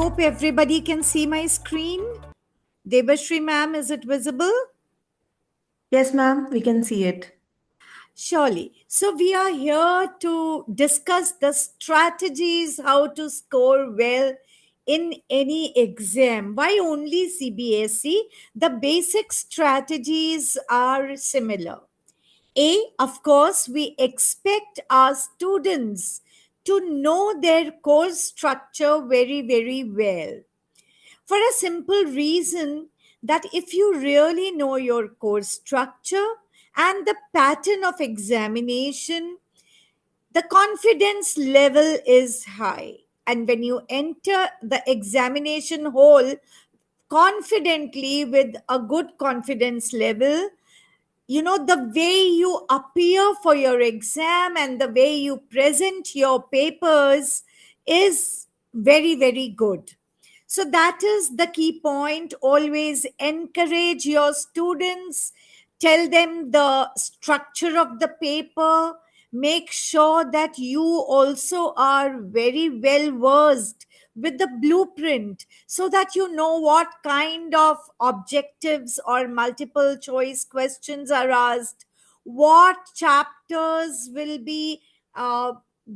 hope everybody can see my screen. Debashri ma'am, is it visible? Yes, ma'am, we can see it. Surely. So we are here to discuss the strategies how to score well in any exam. Why only CBSE? The basic strategies are similar. A, of course, we expect our students to know their course structure very, very well. For a simple reason that if you really know your course structure and the pattern of examination, the confidence level is high. And when you enter the examination hall confidently with a good confidence level, the way you appear for your exam and the way you present your papers is very, very good. So that is the key point. Always encourage your students, tell them the structure of the paper, make sure that you also are very well versed with the blueprint so that you know what kind of objectives or multiple choice questions are asked, what chapters will be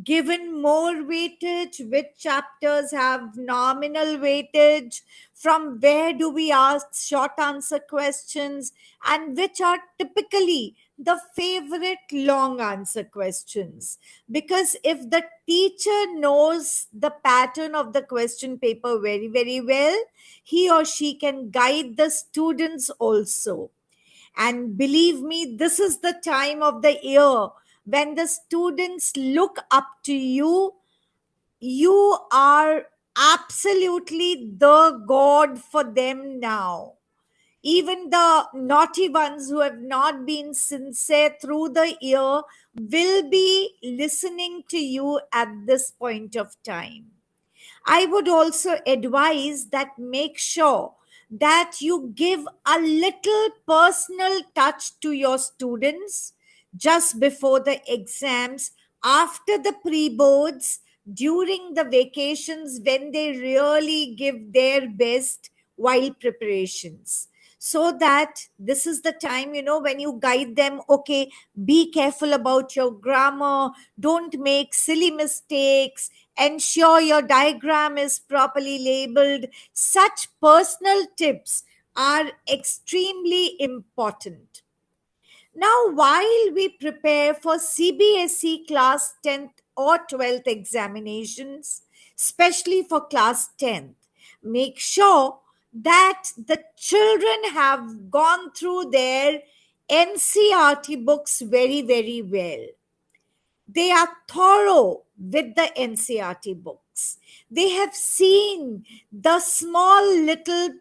given more weightage, which chapters have nominal weightage, from where do we ask short answer questions, and which are typically the favorite long answer questions. Because if the teacher knows the pattern of the question paper very, very well, he or she can guide the students also. And believe me, this is the time of the year when the students look up to you. You are absolutely the God for them now. Even the naughty ones who have not been sincere through the year will be listening to you at this point of time. I would also advise that make sure that you give a little personal touch to your students just before the exams, after the pre boards, during the vacations when they really give their best while preparations. So that this is the time, when you guide them, okay, be careful about your grammar, don't make silly mistakes, ensure your diagram is properly labeled. Such personal tips are extremely important. Now, while we prepare for CBSE class 10th or 12th examinations, especially for class 10th, make sure that the children have gone through their NCRT books very, very well. They are thorough with the NCRT books. They have seen the small little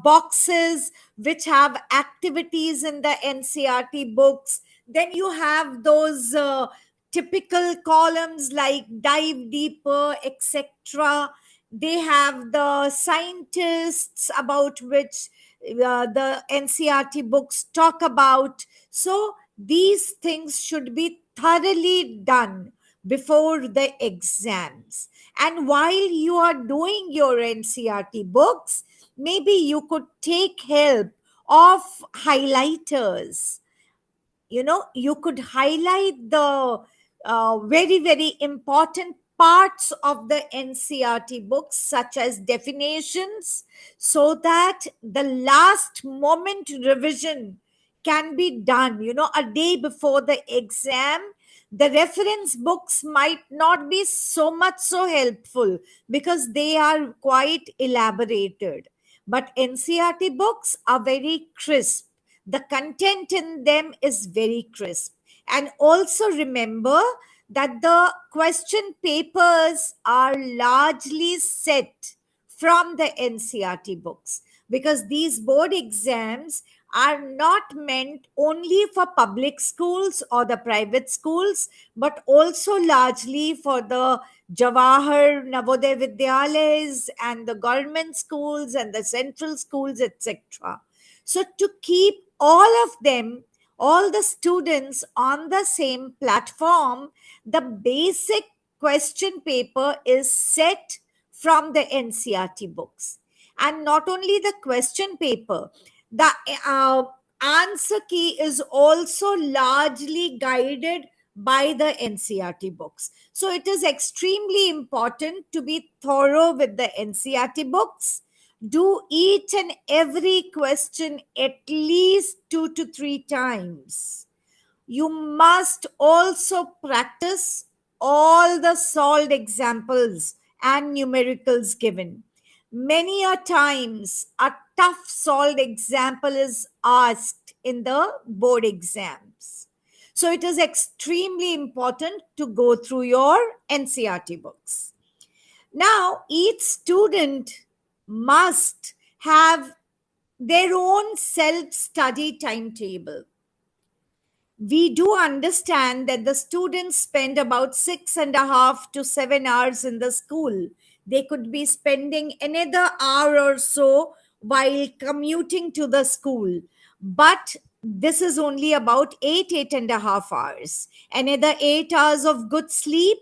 boxes which have activities in the NCRT books. Then you have those typical columns like dive deeper, etc. They have the scientists about which the NCRT books talk about. So these things should be thoroughly done before the exams. And while you are doing your NCRT books, maybe you could take help of highlighters. You could highlight the very, very important parts of the NCRT books, such as definitions, so that the last moment revision can be done, a day before the exam. The reference books might not be so much so helpful because they are quite elaborated, but NCRT books are very crisp. The content in them is very crisp. And also remember that the question papers are largely set from the NCRT books, because these board exams are not meant only for public schools or the private schools, but also largely for the Jawahar Navodaya Vidyalayas and the government schools and the central schools, etc. So, to keep all of them, all the students on the same platform, the basic question paper is set from the NCRT books. And not only the question paper, the uh, answer key is also largely guided by the NCRT books. So it is extremely important to be thorough with the NCRT books. Do each and every question at least 2 to 3 times. You must also practice all the solved examples and numericals given. Many a times, a tough solved example is asked in the board exams. So it is extremely important to go through your NCRT books. Now, each student must have their own self study timetable. We do understand that the students spend about 6.5 to 7 hours in the school. They could be spending another hour or so while commuting to the school. But this is only about 8.5 hours. Another 8 hours of good sleep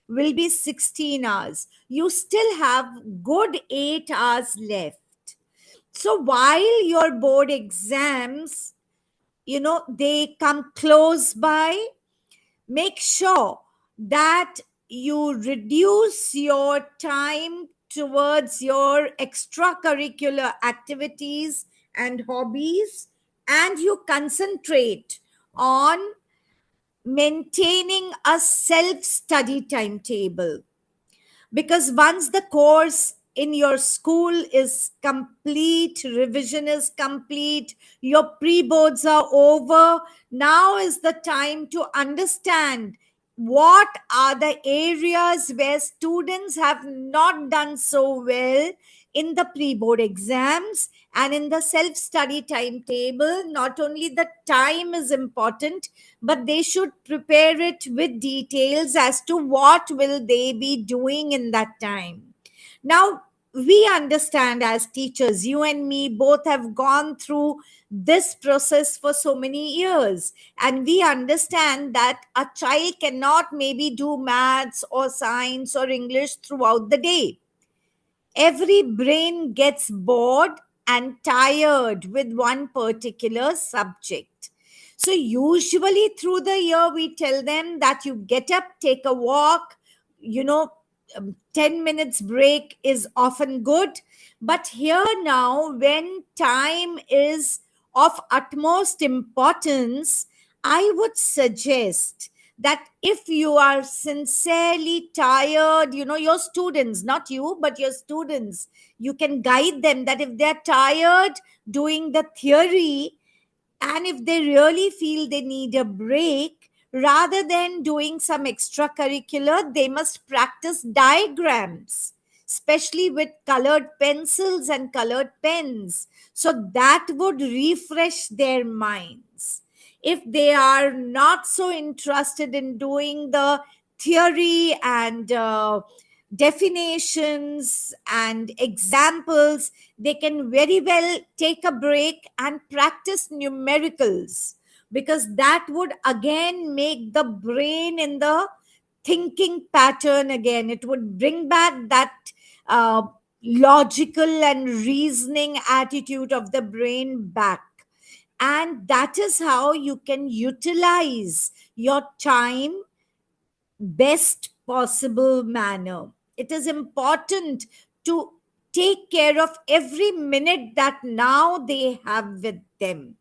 will be 16 hours. You still have good 8 hours left. So while your board exams, they come close by, make sure that you reduce your time towards your extracurricular activities and hobbies, and you concentrate on maintaining a self study timetable. Because once the course in your school is complete, revision is complete, your pre boards are over, now is the time to understand what are the areas where students have not done so well in the pre board exams. And in the self study timetable, not only the time is important, but they should prepare it with details as to what will they be doing in that time. Now, we understand as teachers, you and me both have gone through this process for so many years, and we understand that a child cannot maybe do maths or science or English throughout the day. Every brain gets bored and tired with one particular subject. So, usually through the year, we tell them that you get up, take a walk, 10 minutes break is often good. But here now, when time is of utmost importance, I would suggest that if you are sincerely tired, your students, not you, but your students, you can guide them that if they're tired doing the theory, and if they really feel they need a break, rather than doing some extracurricular, they must practice diagrams, especially with colored pencils and colored pens. So that would refresh their minds. If they are not so interested in doing the theory and definitions and examples, they can very well take a break and practice numericals, because that would again make the brain in the thinking pattern again. It would bring back that uh, logical and reasoning attitude of the brain back. And that is how you can utilize your time best possible manner. It is important to take care of every minute that now they have with them.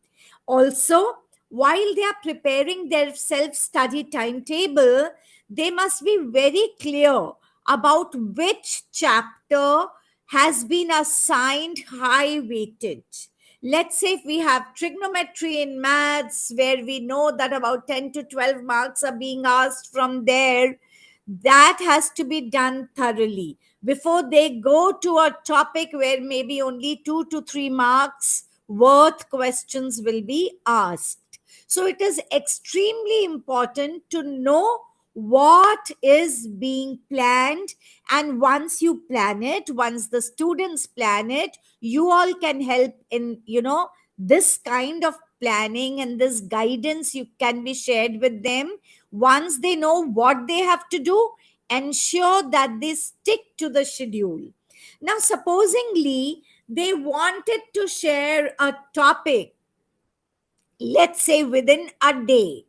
Also, while they are preparing their self study timetable, they must be very clear about which chapter has been assigned high weightage. Let's say if we have trigonometry in maths, where we know that about 10 to 12 marks are being asked from there, that has to be done thoroughly before they go to a topic where maybe only 2 to 3 marks worth questions will be asked. So it is extremely important to know what is being planned. And once you plan it, once the students plan it, you all can help in, this kind of planning, and this guidance you can be shared with them. Once they know what they have to do, ensure that they stick to the schedule. Now, supposingly they wanted to share a topic, let's say within a day,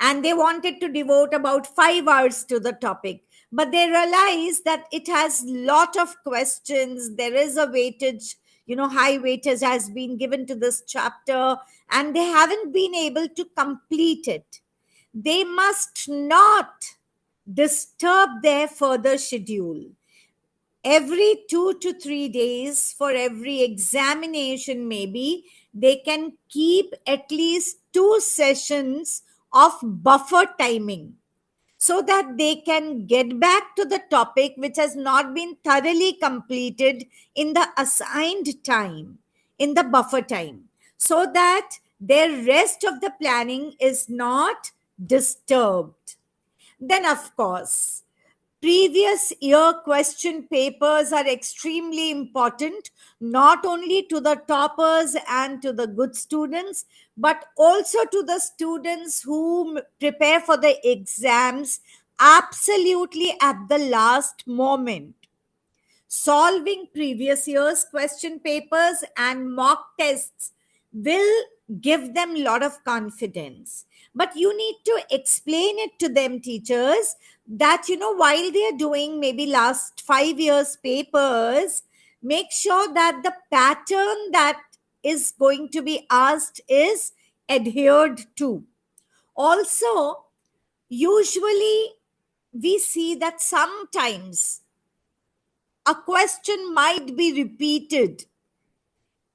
and they wanted to devote about 5 hours to the topic, but they realized that it has lot of questions, there is a weightage, high weightage has been given to this chapter, and they haven't been able to complete it. They must not disturb their further schedule. Every 2 to 3 days for every examination, maybe they can keep at least 2 sessions of buffer timing, so that they can get back to the topic which has not been thoroughly completed in the assigned time, in the buffer time, so that their rest of the planning is not disturbed. Then, of course, previous year question papers are extremely important, not only to the toppers and to the good students, but also to the students who prepare for the exams absolutely at the last moment. Solving previous year's question papers and mock tests will give them a lot of confidence. But you need to explain it to them, teachers, that while they are doing maybe last 5 years papers, make sure that the pattern that is going to be asked is adhered to. Also, usually we see that sometimes a question might be repeated.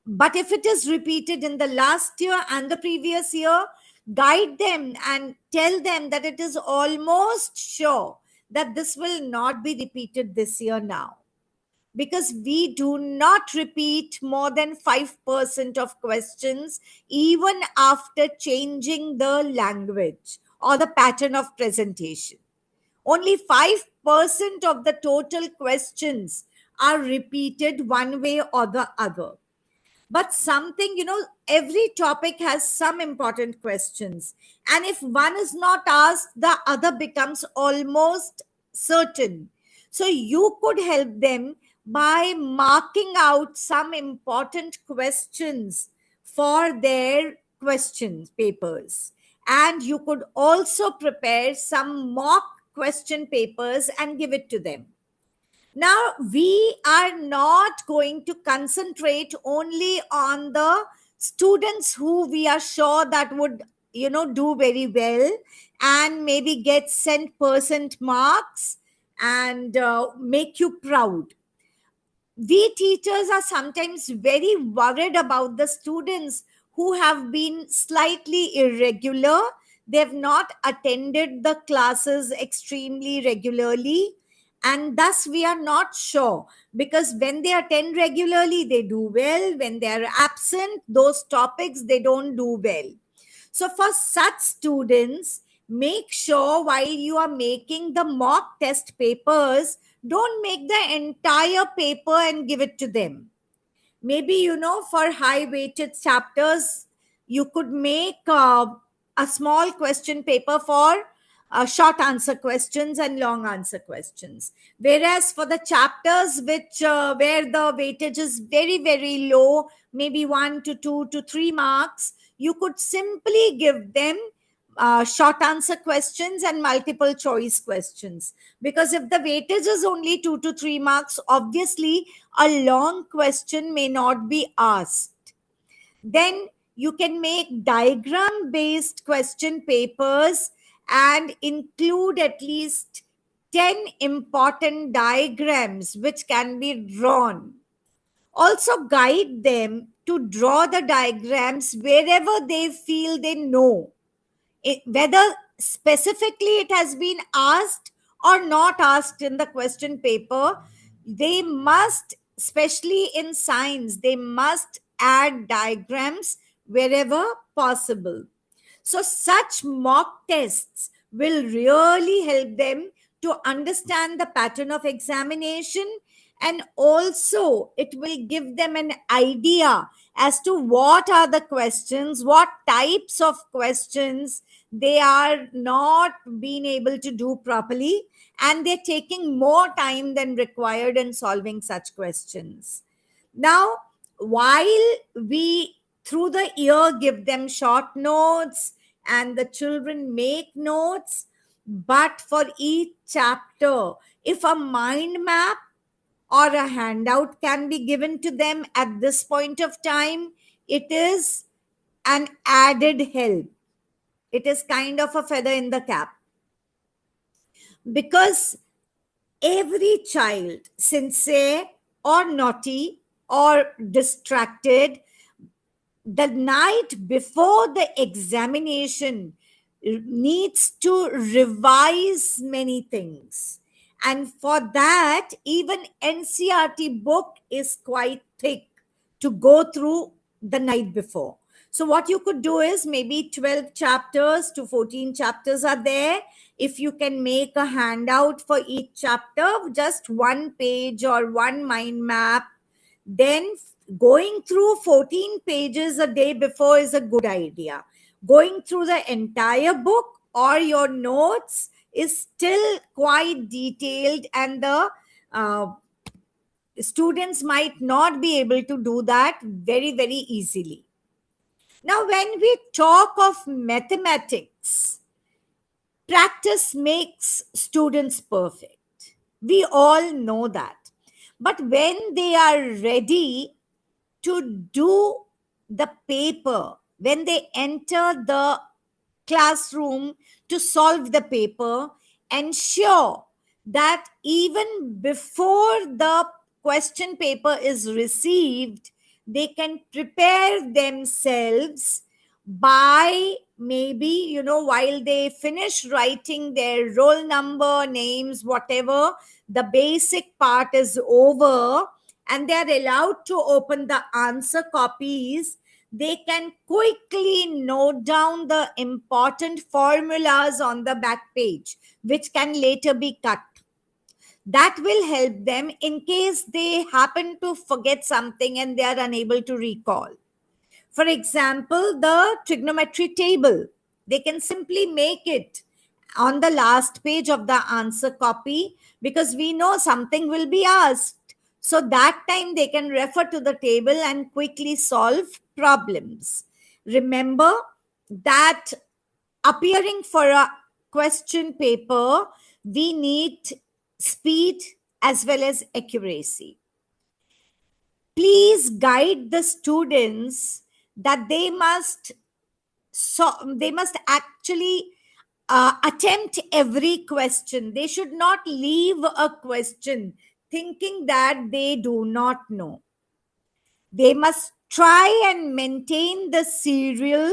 But if it is repeated in the last year and the previous year, guide them and tell them that it is almost sure that this will not be repeated this year now. Because we do not repeat more than 5% of questions, even after changing the language or the pattern of presentation. Only 5% of the total questions are repeated one way or the other. But something, every topic has some important questions. And if one is not asked, the other becomes almost certain. So you could help them by marking out some important questions for their questions papers. And you could also prepare some mock question papers and give it to them. Now, we are not going to concentrate only on the students who we are sure that would, do very well and maybe get cent percent marks and make you proud. We teachers are sometimes very worried about the students who have been slightly irregular. They've not attended the classes extremely regularly. And thus, we are not sure, because when they attend regularly, they do well. When they are absent, those topics they don't do well. So, for such students, make sure while you are making the mock test papers, don't make the entire paper and give it to them. Maybe, for high weighted chapters, you could make a small question paper for short answer questions and long answer questions. Whereas for the chapters which where the weightage is very, very low, maybe 1 to 2 to 3 marks, you could simply give them short answer questions and multiple choice questions. Because if the weightage is only 2 to 3 marks, obviously a long question may not be asked. Then you can make diagram based question papers and include at least 10 important diagrams which can be drawn. Also, guide them to draw the diagrams wherever they feel they know whether specifically it has been asked or not asked in the question paper. They must, especially in science, they must add diagrams wherever possible. So such mock tests will really help them to understand the pattern of examination, and also it will give them an idea as to what are the questions, what types of questions they are not being able to do properly, and they're taking more time than required in solving such questions. Now, while we through the year give them short notes and the children make notes, but for each chapter, if a mind map or a handout can be given to them at this point of time, it is an added help. It is kind of a feather in the cap, because every child, sincere or naughty or distracted, the night before the examination needs to revise many things, and for that even NCRT book is quite thick to go through the night before. So what you could do is maybe 12 chapters to 14 chapters are there. If you can make a handout for each chapter, just one page or one mind map, then going through 14 pages a day before is a good idea. Going through the entire book or your notes is still quite detailed, and the students might not be able to do that very, very easily. Now, when we talk of mathematics, practice makes students perfect. We all know that. But when they are ready to do the paper, when they enter the classroom to solve the paper, ensure that even before the question paper is received, they can prepare themselves by, maybe, while they finish writing their roll number, names, whatever, the basic part is over, and they are allowed to open the answer copies. They can quickly note down the important formulas on the back page, which can later be cut. That will help them in case they happen to forget something and they are unable to recall. For example, the trigonometry table, they can simply make it on the last page of the answer copy, because we know something will be asked. So that time they can refer to the table and quickly solve problems. Remember that appearing for a question paper, we need speed as well as accuracy. Please guide the students that they must actually attempt every question. They should not leave a question thinking that they do not know. They must try and maintain the serial.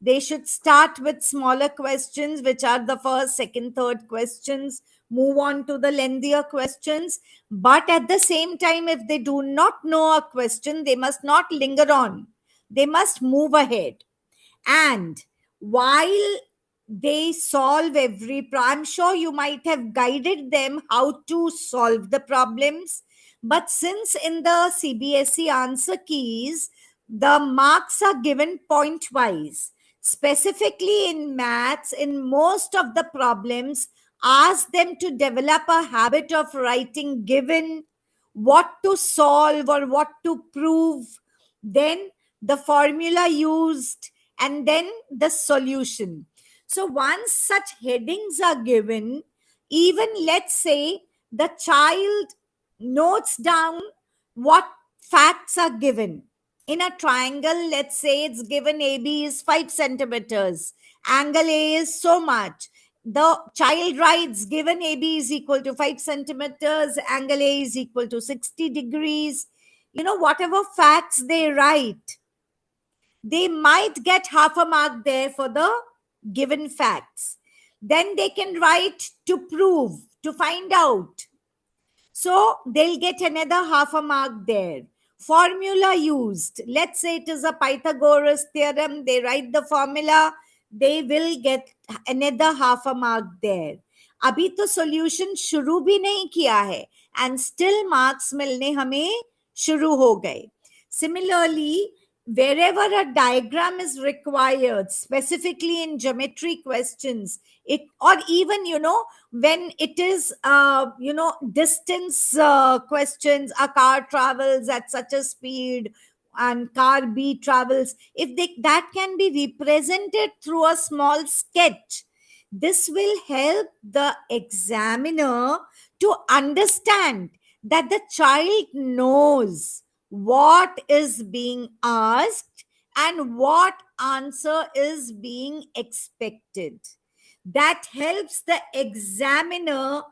They should start with smaller questions, which are the first, second, third questions, move on to the lengthier questions. But at the same time, if they do not know a question, they must not linger on. They must move ahead. And while they solve I'm sure you might have guided them how to solve the problems. But since in the CBSE answer keys, the marks are given point wise, specifically in maths, in most of the problems, ask them to develop a habit of writing given, what to solve or what to prove, then the formula used, and then the solution. So once such headings are given, even let's say the child notes down what facts are given. In a triangle, let's say it's given AB is 5 centimeters, angle A is so much. The child writes given AB is equal to 5 centimeters, angle A is equal to 60 degrees. Whatever facts they write, they might get half a mark there for the given facts. Then they can write to prove, to find out. So they'll get another half a mark there. Formula used. Let's say it is a Pythagoras theorem. They write the formula. They will get another half a mark there. अभी तो solution शुरू भी नहीं किया है and still marks मिलने हमें शुरू हो गए. Similarly, wherever a diagram is required, specifically in geometry questions, it, or even, when it is, distance questions, a car travels at such a speed and car B travels, if they, that can be represented through a small sketch, this will help the examiner to understand that the child knows what is being asked and what answer is being expected. That helps the examiner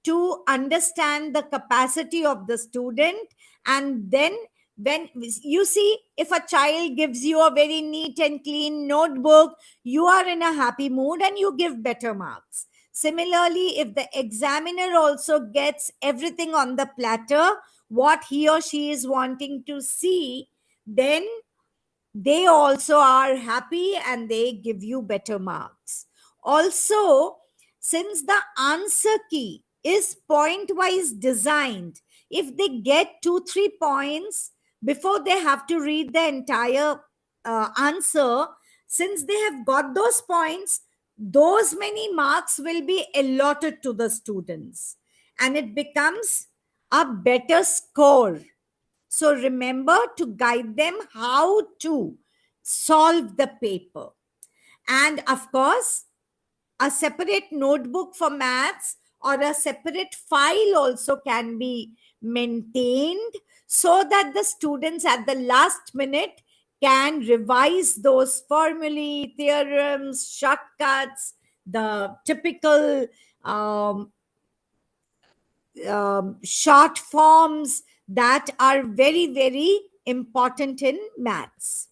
to understand the capacity of the student. And then, when you see, if a child gives you a very neat and clean notebook, you are in a happy mood and you give better marks. Similarly, if the examiner also gets everything on the platter, what he or she is wanting to see, then they also are happy and they give you better marks. Also, since the answer key is point wise designed, if they get 2 3 points before they have to read the entire answer, since they have got those points, those many marks will be allotted to the students and it becomes a better score. So remember to guide them how to solve the paper. And of course, a separate notebook for maths or a separate file also can be maintained, so that the students at the last minute can revise those formulae, theorems, shortcuts, the typical um, short forms that are very, very important in maths.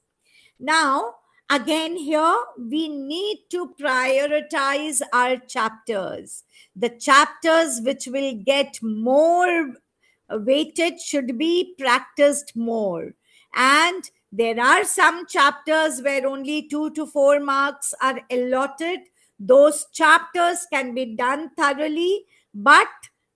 Now, again, here we need to prioritize our chapters. The chapters which will get more weighted should be practiced more. And there are some chapters where only 2 to 4 marks are allotted. Those chapters can be done thoroughly, but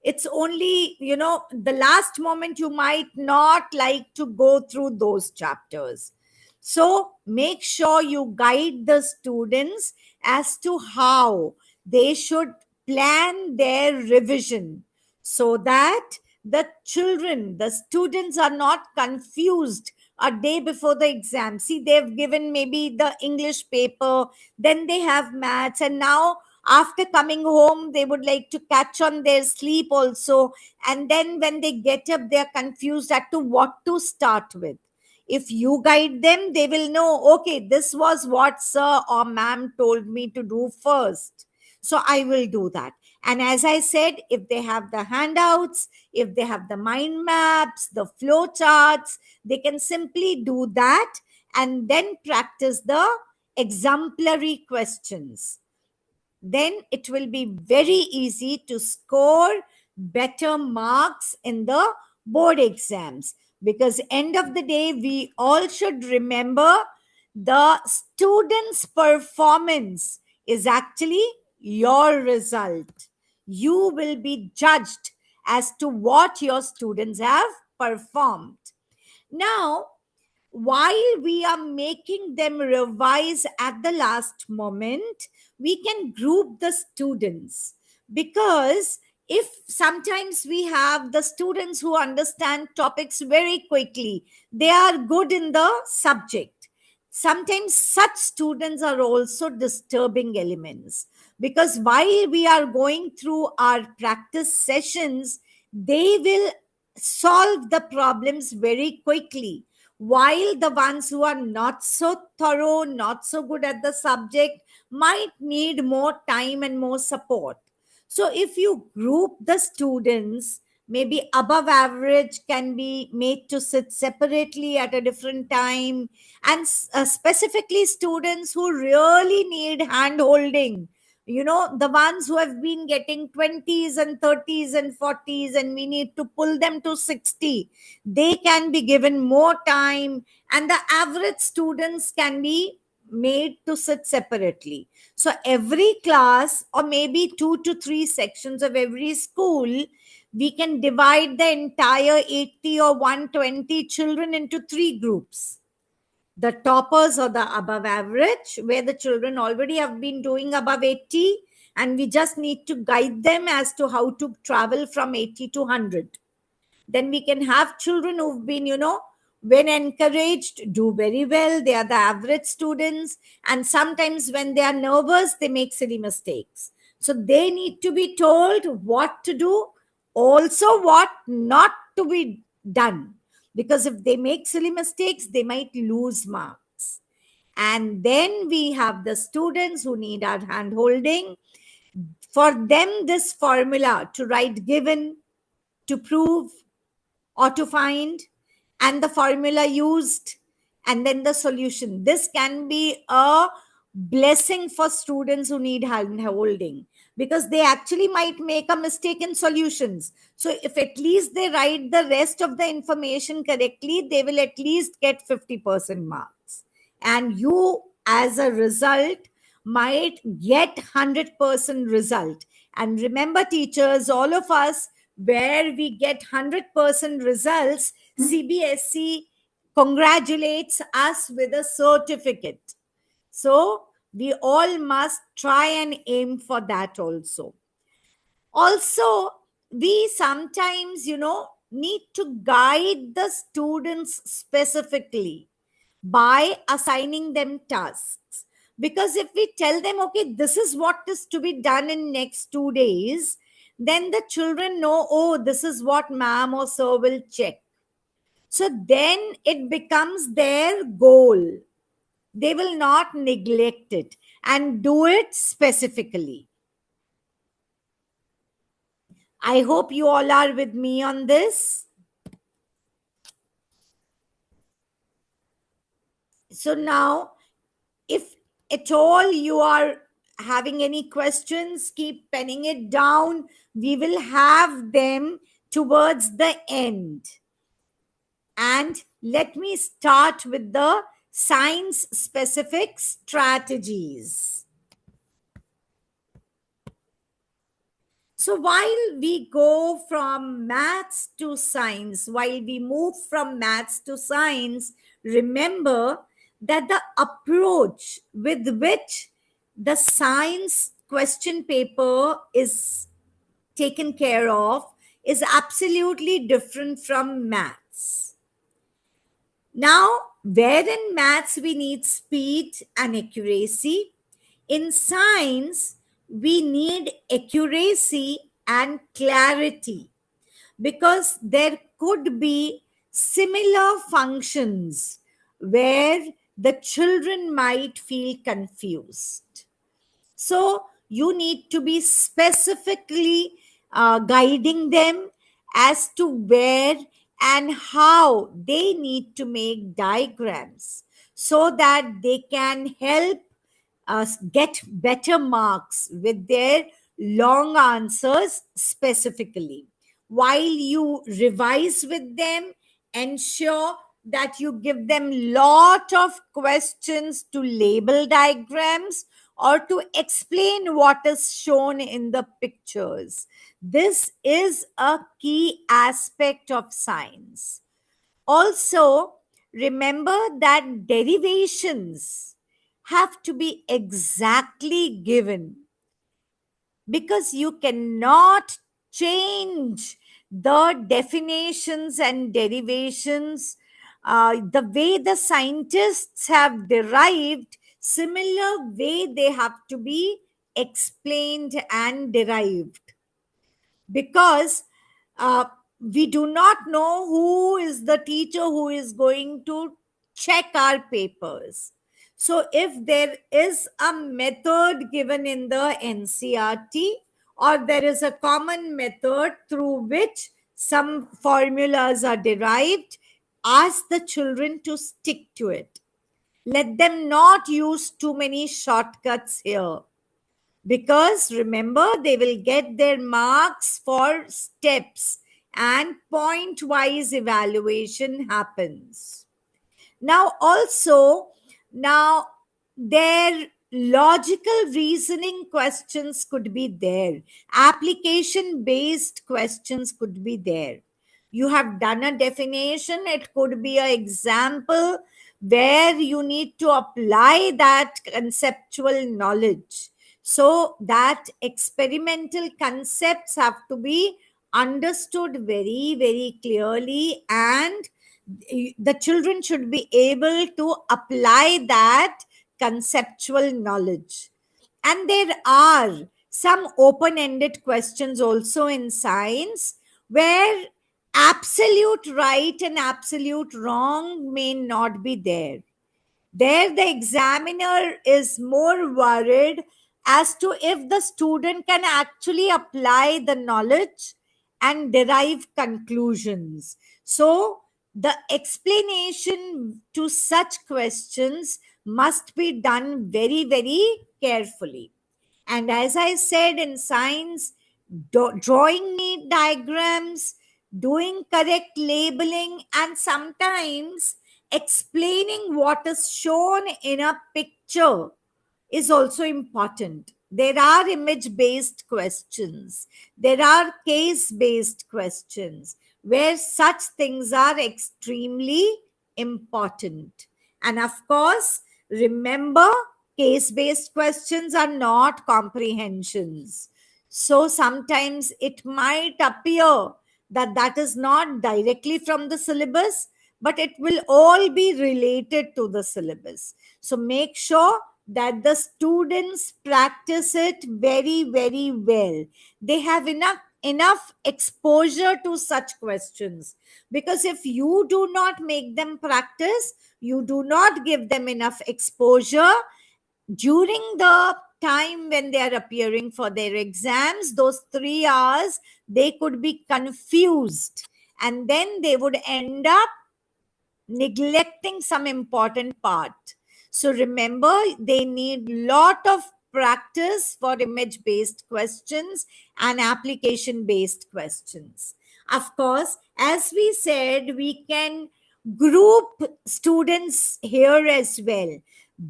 it's only, the last moment you might not like to go through those chapters. So make sure you guide the students as to how they should plan their revision, so that the students are not confused a day before the exam. See, they've given maybe the English paper, then they have maths, and now after coming home, they would like to catch on their sleep also. And then when they get up, they're confused as to what to start with. If you guide them, they will know, okay, this was what sir or ma'am told me to do first. So I will do that. And as I said, if they have the handouts, if they have the mind maps, the flow charts, they can simply do that and then practice the exemplary questions. Then it will be very easy to score better marks in the board exams, because end of the day we all should remember the student's performance is actually your result. You will be judged as to what your students have performed. Now, while we are making them revise at the last moment, we can group the students, because if sometimes we have the students who understand topics very quickly, they are good in the subject. Sometimes such students are also disturbing elements, because while we are going through our practice sessions, they will solve the problems very quickly, while the ones who are not so thorough, not so good at the subject, might need more time and more support. So, if you group the students, maybe above average can be made to sit separately at a different time, and specifically students who really need hand holding, the ones who have been getting 20s and 30s and 40s, and we need to pull them to 60, they can be given more time, and the average students can be made to sit separately. So every class, or maybe 2 to 3 sections of every school, we can divide the entire 80 or 120 children into 3 groups. the toppers or the above average, where the children already have been doing above 80, and we just need to guide them as to how to travel from 80 to 100. Then we can have children who've been, when encouraged, do very well. They are the average students. And sometimes when they are nervous, they make silly mistakes. So they need to be told what to do, also what not to be done. Because if they make silly mistakes, they might lose marks. And then we have the students who need our hand holding. For them, this formula to write given, to prove, or to find, and the formula used, and then the solution. This can be a blessing for students who need hand holding, because they actually might make a mistake in solutions. So if at least they write the rest of the information correctly, they will at least get 50% marks. And you, as a result, might get 100% result. And remember, teachers, all of us, where we get 100% results, CBSE congratulates us with a certificate. So we all must try and aim for that also. Also, we sometimes, need to guide the students specifically by assigning them tasks. Because if we tell them, okay, this is what is to be done in next 2 days, then the children know, oh, this is what ma'am or sir will check. So then it becomes their goal. They will not neglect it and do it specifically. I hope you all are with me on this. So now, if at all you are having any questions, keep penning it down. We will have them towards the end. And let me start with the science specific strategies. So while we go from maths to science, while we move from maths to science, remember that the approach with which the science question paper is taken care of is absolutely different from maths. Now, where in maths we need speed and accuracy, in science we need accuracy and clarity, because there could be similar functions where the children might feel confused. So you need to be specifically guiding them as to where and how they need to make diagrams, so that they can help us get better marks with their long answers specifically. While you revise with them, ensure that you give them lot of questions to label diagrams or to explain what is shown in the pictures. This is a key aspect of science. Also, remember that derivations have to be exactly given, because you cannot change the definitions and derivations the way the scientists have derived. Similar way they have to be explained and derived, because we do not know who is the teacher who is going to check our papers. So, if there is a method given in the NCRT, or there is a common method through which some formulas are derived, ask the children to stick to it. Let them not use too many shortcuts here, because remember, they will get their marks for steps and point wise evaluation happens. Now also, now their logical reasoning questions could be there, application based questions could be there. You have done a definition, it could be an example where you need to apply that conceptual knowledge. So that experimental concepts have to be understood very, very clearly, and the children should be able to apply that conceptual knowledge. And there are some open ended questions also in science where absolute right and absolute wrong may not be there. There, the examiner is more worried as to if the student can actually apply the knowledge and derive conclusions. So, the explanation to such questions must be done very, very carefully. And as I said in science, drawing neat diagrams, doing correct labeling, and sometimes explaining what is shown in a picture is also important. There are image based questions, there are case based questions where such things are extremely important. And of course, remember, case based questions are not comprehensions. So sometimes it might appear that that is not directly from the syllabus, but it will all be related to the syllabus. So make sure that the students practice it very, very well. They have enough exposure to such questions, because if you do not make them practice, you do not give them enough exposure during the time when they are appearing for their exams, those 3 hours they could be confused, and then they would end up neglecting some important part. So remember, they need lot of practice for image based questions and application based questions. Of course, as we said, we can group students here as well,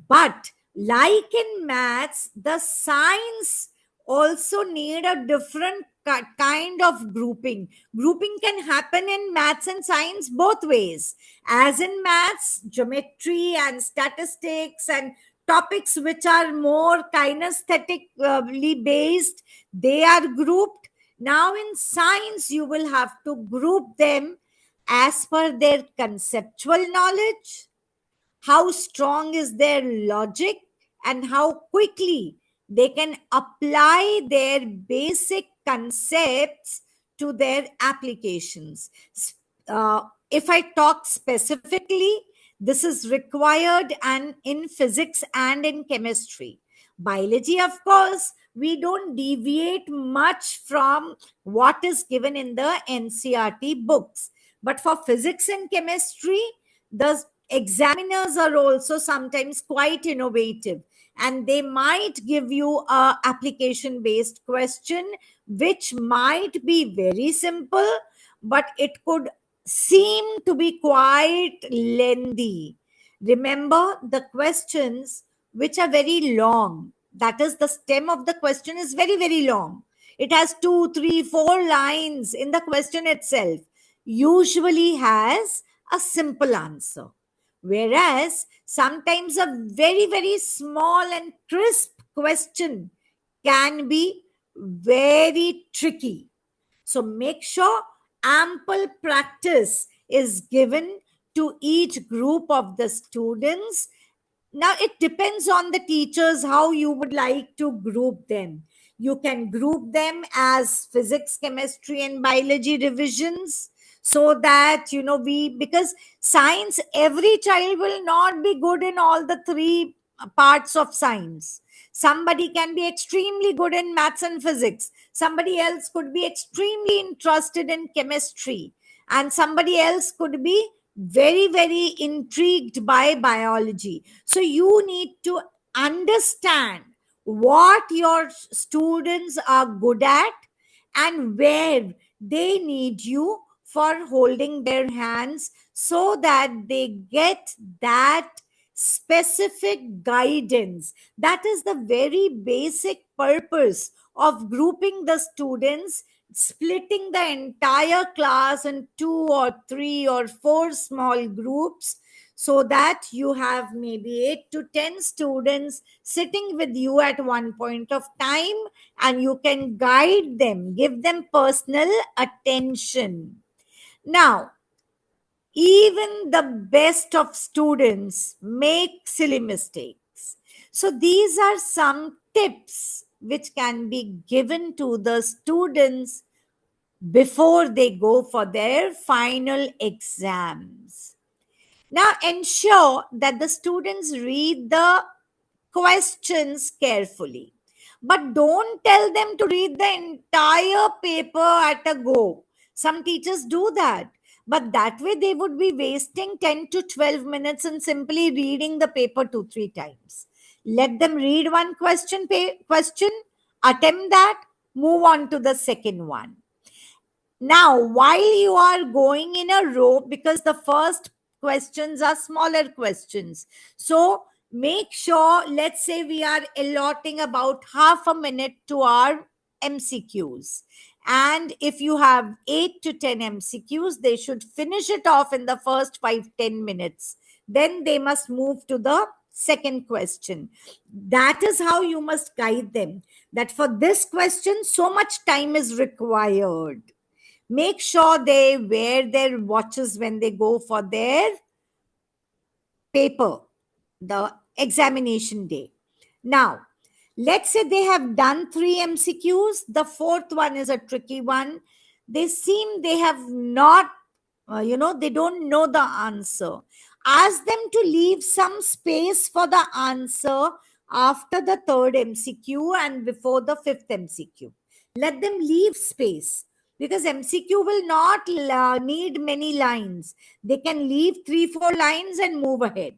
but like in maths, the science also need a different kind of grouping. Grouping can happen in maths and science both ways. As in maths, geometry and statistics and topics which are more kinesthetically based, they are grouped. Now in science, you will have to group them as per their conceptual knowledge, how strong is their logic, and how quickly they can apply their basic concepts to their applications. If I talk specifically, this is required and in physics and in chemistry. Biology, of course, we don't deviate much from what is given in the NCRT books. But for physics and chemistry, the examiners are also sometimes quite innovative, and they might give you a application based question which might be very simple, but it could seem to be quite lengthy. Remember, the questions which are very long, that is, the stem of the question is very, very long. It has 2, 3, 4 lines in the question itself, usually has a simple answer. Whereas sometimes a very, very small and crisp question can be very tricky. So make sure ample practice is given to each group of the students. Now it depends on the teachers how you would like to group them. You can group them as physics, chemistry, and biology revisions, so that we, because science, every child will not be good in all the three parts of science. Somebody can be extremely good in maths and physics, somebody else could be extremely interested in chemistry, and somebody else could be very, very intrigued by biology. So you need to understand what your students are good at and where they need you for holding their hands, so that they get that specific guidance. That is the very basic purpose of grouping the students, splitting the entire class in 2 or 3 or 4 small groups, so that you have maybe 8 to 10 students sitting with you at one point of time, and you can guide them, give them personal attention. Now, even the best of students make silly mistakes. So, these are some tips which can be given to the students before they go for their final exams. Now, ensure that the students read the questions carefully. But don't tell them to read the entire paper at a go. Some teachers do that. But that way, they would be wasting 10 to 12 minutes in simply reading the paper 2, 3 times. Let them read one question, attempt that, move on to the second one. Now, while you are going in a row, because the first questions are smaller questions, so make sure, let's say we are allotting about half a minute to our MCQs. And if you have 8 to 10 MCQs, they should finish it off in the first 5, 10 minutes. Then they must move to the second question. That is how you must guide them. That for this question, so much time is required. Make sure they wear their watches when they go for their paper, the examination day. Now, let's say they have done 3 MCQs, the fourth one is a tricky one. They seem they have not, they don't know the answer. Ask them to leave some space for the answer after the third MCQ and before the fifth MCQ. Let them leave space, because MCQ will not need many lines. They can leave 3, 4 lines and move ahead,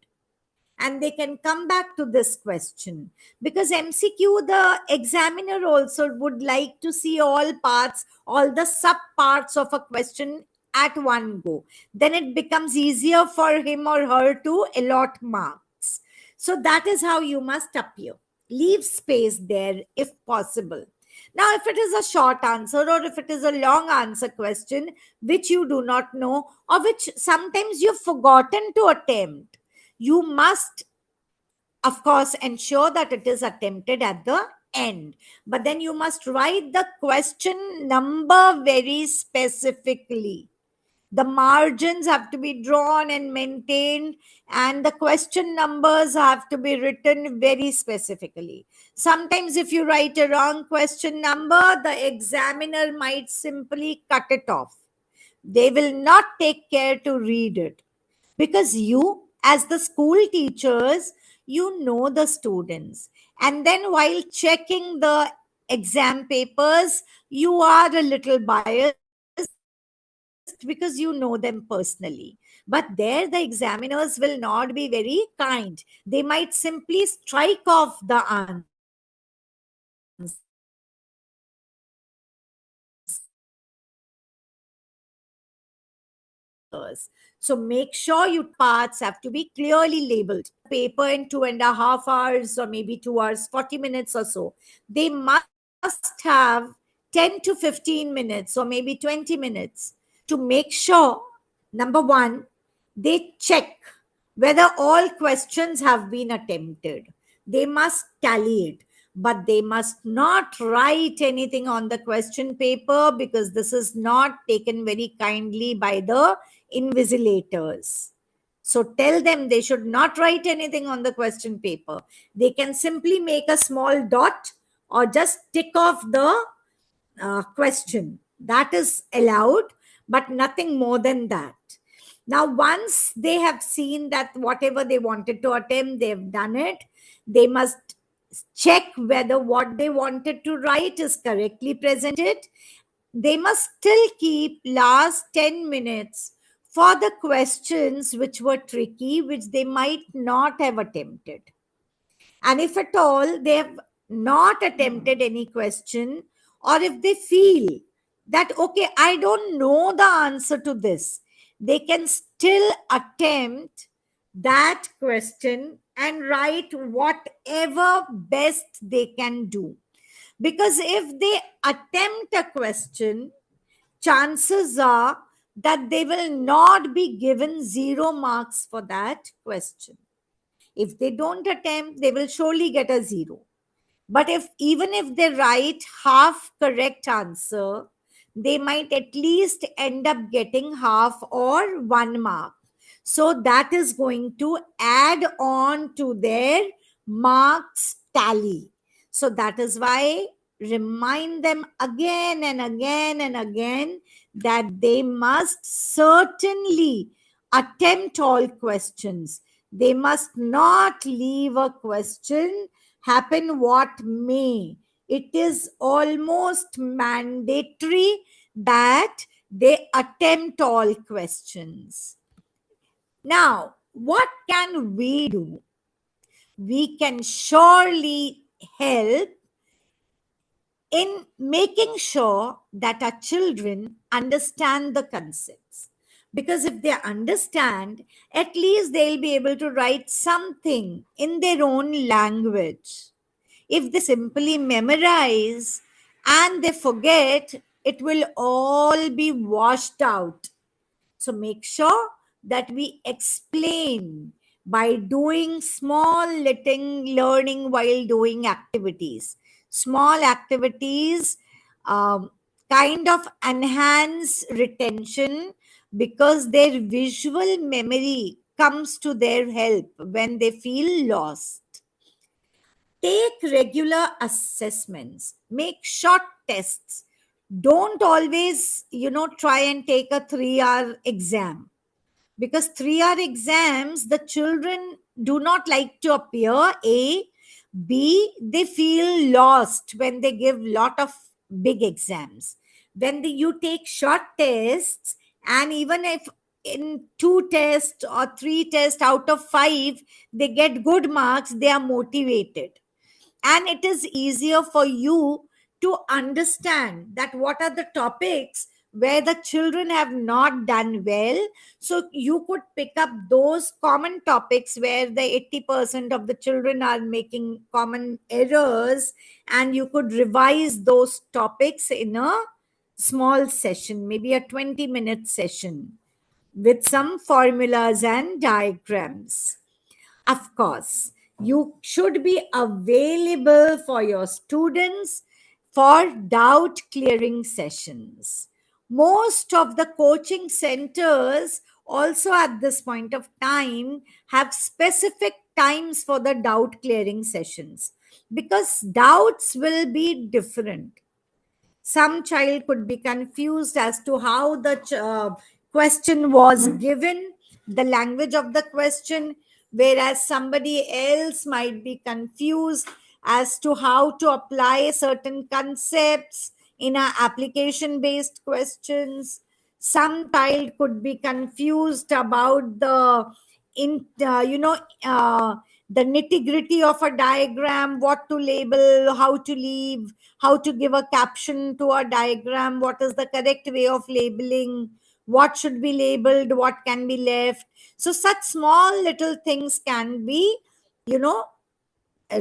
and they can come back to this question, because MCQ, the examiner also would like to see all parts, all the sub parts of a question at one go. Then it becomes easier for him or her to allot marks. So that is how you must appear. Leave space there if possible. Now, if it is a short answer, or if it is a long answer question which you do not know, or which sometimes you've forgotten to attempt, you must, of course, ensure that it is attempted at the end. But then you must write the question number very specifically. The margins have to be drawn and maintained, and the question numbers have to be written very specifically. Sometimes, if you write a wrong question number, the examiner might simply cut it off. They will not take care to read it, because you, as the school teachers, you know the students. And then while checking the exam papers, you are a little biased because you know them personally. But there, the examiners will not be very kind. They might simply strike off the answer. So make sure your parts have to be clearly labeled. Paper in 2.5 hours, or maybe 2 hours, 40 minutes or so. They must have 10 to 15 minutes, or maybe 20 minutes, to make sure, number one, they check whether all questions have been attempted. They must tally it, but they must not write anything on the question paper, because this is not taken very kindly by the invigilators. So tell them they should not write anything on the question paper. They can simply make a small dot, or just tick off the question. That is allowed, but nothing more than that. Now, once they have seen that whatever they wanted to attempt, they've done it, they must check whether what they wanted to write is correctly presented. They must still keep last 10 minutes for the questions which were tricky, which they might not have attempted. And if at all they have not attempted any question, or if they feel that, okay, I don't know the answer to this, they can still attempt that question and write whatever best they can do. Because if they attempt a question, chances are that they will not be given 0 marks for that question. If they don't attempt, they will surely get a 0. But if even if they write half correct answer, they might at least end up getting half or 1 mark. So that is going to add on to their marks tally. So that is why remind them again and again and again that they must certainly attempt all questions. They must not leave a question happen what may. It is almost mandatory that they attempt all questions. Now, what can we do? We can surely help in making sure that our children understand the concepts. Because if they understand, at least they'll be able to write something in their own language. If they simply memorize and they forget, it will all be washed out. So make sure that we explain by doing small learning while doing activities. Small activities kind of enhance retention because their visual memory comes to their help when they feel lost. Take regular assessments, make short tests. Don't always, try and take a 3-hour exam, because 3-hour exams, the children do not like to appear. B, they feel lost when they give lot of big exams. When you take short tests, and even if in 2 tests or 3 tests out of 5 they get good marks, they are motivated, and it is easier for you to understand that what are the topics where the children have not done well. So you could pick up those common topics where the 80% of the children are making common errors, and you could revise those topics in a small session, maybe a 20-minute session with some formulas and diagrams. Of course, you should be available for your students for doubt clearing sessions. Most of the coaching centers also at this point of time have specific times for the doubt clearing sessions, because doubts will be different. Some child could be confused as to how the question was given, the language of the question, whereas somebody else might be confused as to how to apply certain concepts in a application based questions. Some child could be confused about the in the nitty gritty of a diagram, what to label, how to leave, how to give a caption to a diagram, what is the correct way of labeling, what should be labeled, what can be left. So such small little things can be, you know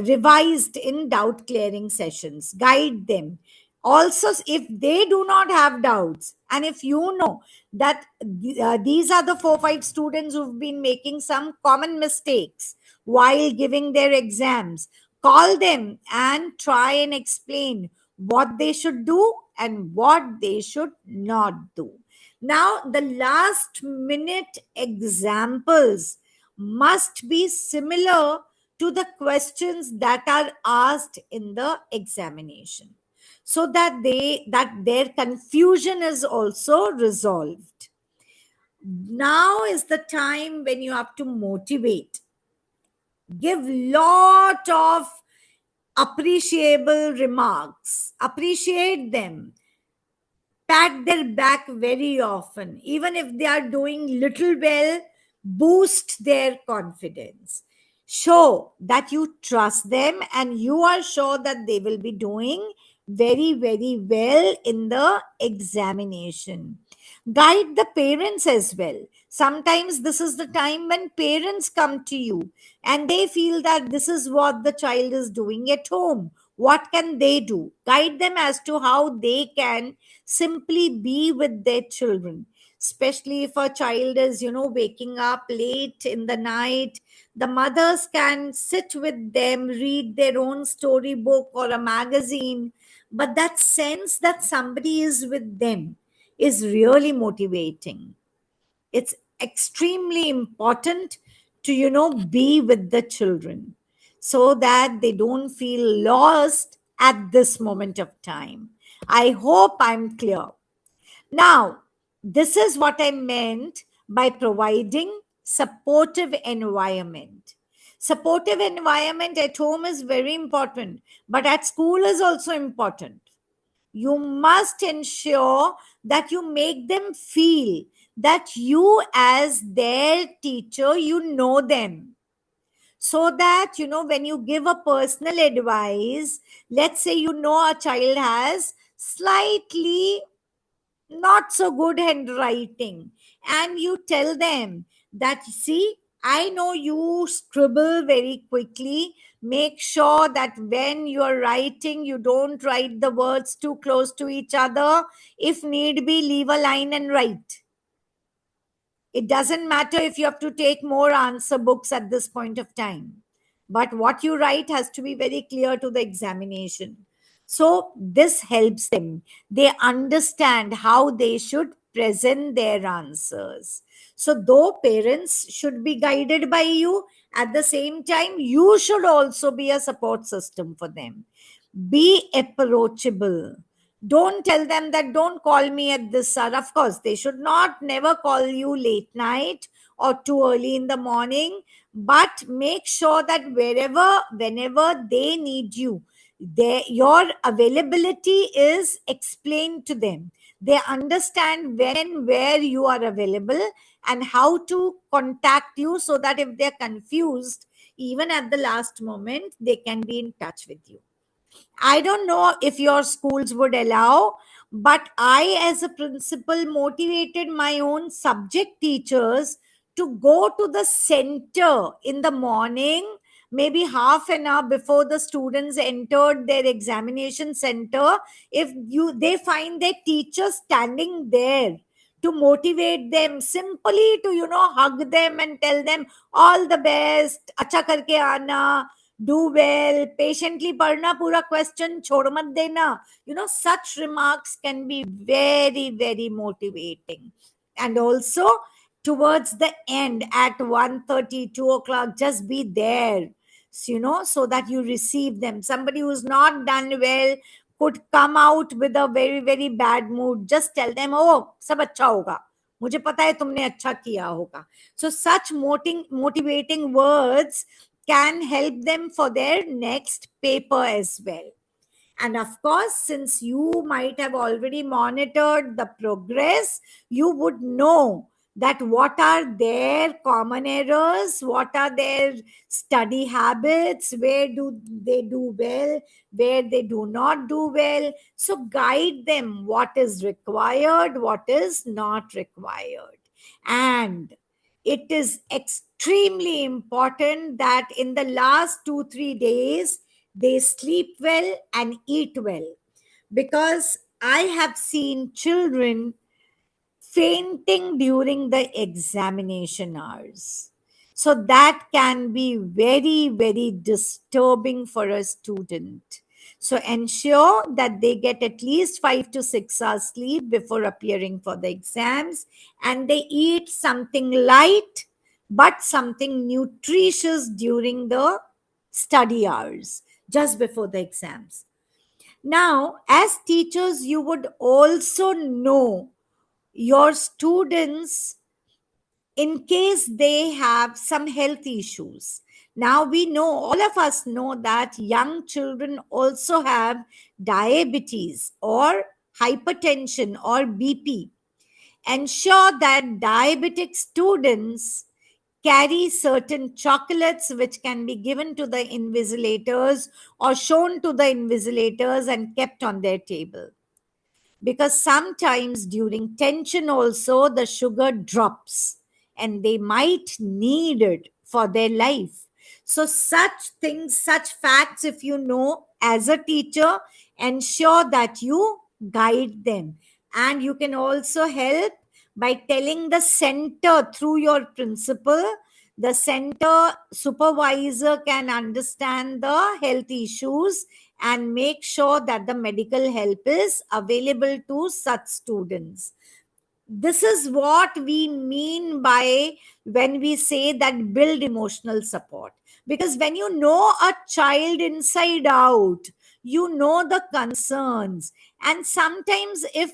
revised in doubt clearing sessions. Guide them also if they do not have doubts, and if you know that these are the 4 5 students who've been making some common mistakes while giving their exams. Call them and try and explain what they should do and what they should not do. Now, the last minute examples must be similar to the questions that are asked in the examination, so that their confusion is also resolved. Now is the time when you have to motivate, give lot of appreciable remarks, appreciate them, pat their back very often. Even if they are doing little well, boost their confidence. Show that you trust them and you are sure that they will be doing very, very well in the examination. Guide the parents as well. Sometimes this is the time when parents come to you and they feel that this is what the child is doing at home. What can they do? Guide them as to how they can simply be with their children. especially if a child is, waking up late in the night. The mothers can sit with them, read their own storybook or a magazine, but that sense that somebody is with them is really motivating. It's extremely important to, be with the children so that they don't feel lost at this moment of time. I hope I'm clear. Now, this is what I meant by providing supportive environment. Supportive environment at home is very important, but at school is also important. You must ensure that you make them feel that you, as their teacher, you know them. So that, when you give a personal advice, let's say a child has slightly not so good handwriting, and you tell them that, see, I know you scribble very quickly. Make sure that when you're writing, you don't write the words too close to each other. If need be, leave a line and write. It doesn't matter if you have to take more answer books at this point of time. But what you write has to be very clear to the examination. So this helps them. They understand how they should present their answers. So, though parents should be guided by you, at the same time, you should also be a support system for them. Be approachable. Don't tell them that don't call me at this hour. Of course, they should not never call you late night or too early in the morning, but make sure that whenever they need you, your availability is explained to them. They understand when and where you are available and how to contact you, so that if they're confused, even at the last moment, they can be in touch with you. I don't know if your schools would allow, but I, as a principal, motivated my own subject teachers to go to the center in the morning, maybe half an hour before the students entered their examination center. If they find their teacher standing there to motivate them, simply to, hug them and tell them all the best, acha karke aana, do well, patiently पढ़ना, पूरा question छोड़ मत देना. Such remarks can be very, very motivating. And also, towards the end at 1:30, 2 o'clock, just be there, so that you receive them. Somebody who's not done well could come out with a very, very bad mood. Just tell them, oh, सब अच्छा होगा, मुझे पता है तुमने अच्छा किया होगा. So such motivating words can help them for their next paper as well. And of course, since you might have already monitored the progress, you would know that what are their common errors, what are their study habits, where do they do well, where they do not do well. So guide them what is required, what is not required. And it is extremely important that in the last 2 3 days they sleep well and eat well, because I have seen children fainting during the examination hours. So that can be very, very disturbing for a student. So ensure that they get at least 5 to 6 hours sleep before appearing for the exams, and they eat something light but something nutritious during the study hours just before the exams. Now, as teachers, you would also know your students in case they have some health issues. Now, we know, all of us know, that young children also have diabetes or hypertension or BP. Ensure that diabetic students carry certain chocolates which can be given to the invigilators or shown to the invigilators and kept on their table, because sometimes during tension also the sugar drops and they might need it for their life. So such things, such facts, if you know as a teacher, ensure that you guide them. And you can also help by telling the center through your principal. The center supervisor can understand the health issues and make sure that the medical help is available to such students. This is what we mean by when we say that build emotional support, because when you know a child inside out, you know the concerns. And sometimes if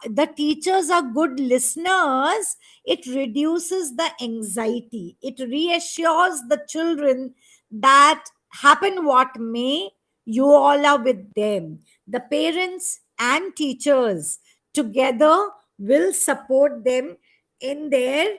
the teachers are good listeners, it reduces the anxiety, it reassures the children that happen what may, you all are with them. The parents and teachers together will support them in their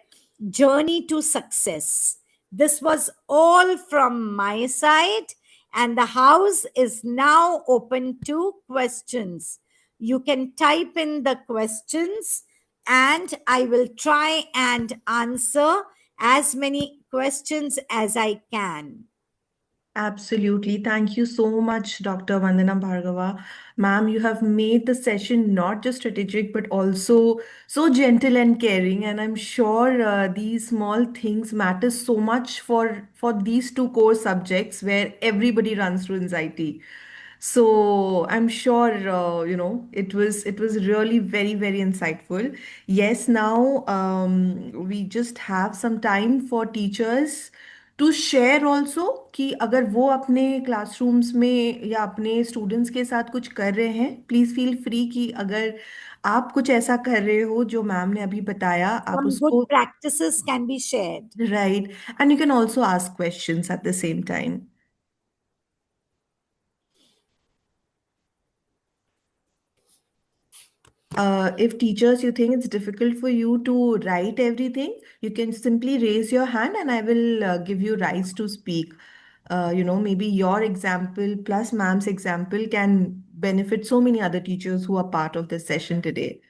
journey to success. This was all from my side, and the house is now open to questions. You can type in the questions, and I will try and answer as many questions as I can. Absolutely. Thank you so much, Dr. Vandana Bhargava. Ma'am, you have made the session not just strategic, but also so gentle and caring. And I'm sure these small things matter so much for these two core subjects where everybody runs through anxiety. So I'm sure it was really very insightful. Yes, now we just have some time for teachers to share also कि अगर वो अपने classrooms में या अपने students के साथ कुछ कर रहे हैं, प्लीज़ फील फ्री कि अगर आप कुछ ऐसा कर रहे हो जो मैम ने अभी बताया, आप Some good उसको practices can be shared. Right and you can also ask questions at the same time. If teachers you think it's difficult for you to write everything, you can simply raise your hand and I will give you rights to speak. Maybe your example plus ma'am's example can benefit so many other teachers who are part of this session today.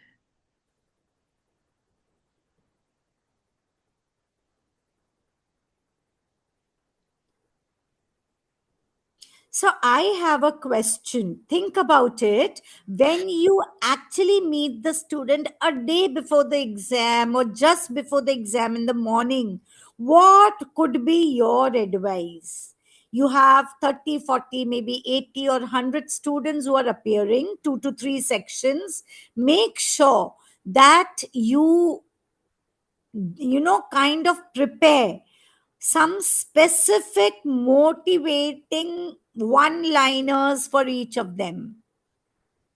So I have a question. Think about it. When you actually meet the student a day before the exam or just before the exam in the morning, what could be your advice? You have 30, 40, maybe 80 or 100 students who are appearing, 2 to 3 sections. Make sure that kind of prepare some specific motivating one liners for each of them,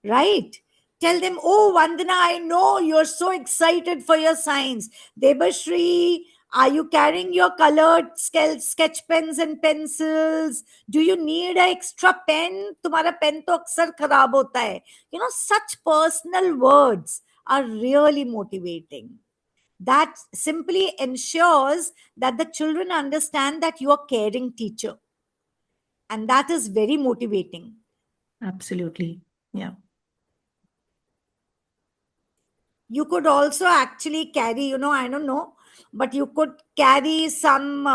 right? Tell them, oh, Vandana, I know you're so excited for your science. Debashri, are you carrying your colored sketch pens and pencils? Do you need an extra pen? Tumhara pen to aksar kharab hota hai. Such personal words are really motivating. That simply ensures that the children understand that you are caring teacher, and that is very motivating. Absolutely. Yeah. You could also actually carry, I don't know, but you could carry some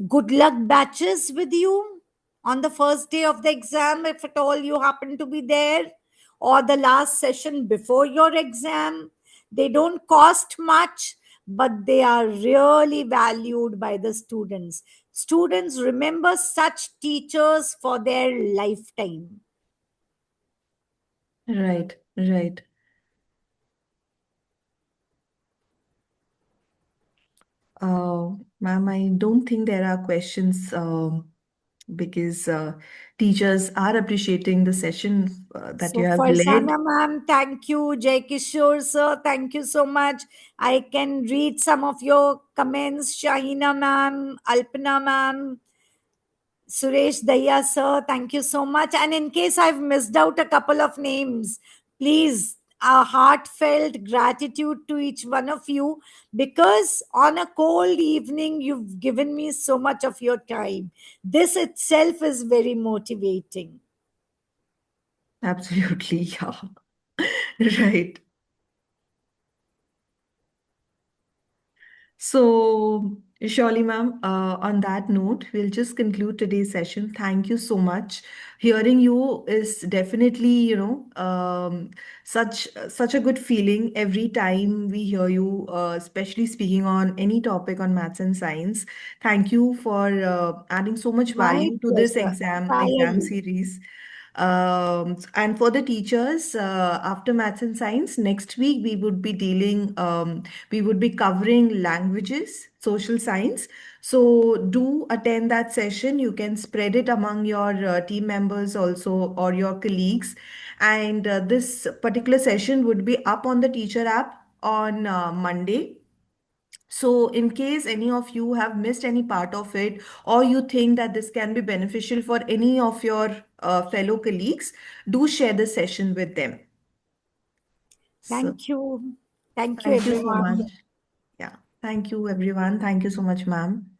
good luck batches with you on the first day of the exam, if at all you happen to be there, or the last session before your exam. They don't cost much, but they are really valued by the students. Students remember such teachers for their lifetime. Right, right. Ma'am, I don't think there are questions because teachers are appreciating the session that you So, have led. Farzana ma'am, thank you. Jai Kishore sir, thank you so much. I can read some of your comments. Shahina ma'am, Alpana ma'am, Suresh Daya sir, thank you so much. And in case I've missed out a couple of names, please, a heartfelt gratitude to each one of you, because on a cold evening, you've given me so much of your time. This itself is very motivating. Absolutely, yeah. Right. So, Surely, ma'am. On that note, we'll just conclude today's session. Thank you so much. Hearing you is definitely, such a good feeling every time we hear you, especially speaking on any topic on maths and science. Thank you for adding so much My value to this pleasure, exam entirely. series. And for the teachers, after maths and science, next week we would be covering languages, social science. So do attend that session. You can spread it among your team members also or your colleagues. And this particular session would be up on the teacher app on Monday. So, in case any of you have missed any part of it, or you think that this can be beneficial for any of your fellow colleagues, do share the session with them. So, Thank you. Thank you, thank you so everyone. much. Yeah, thank you, everyone. Thank you so much, ma'am.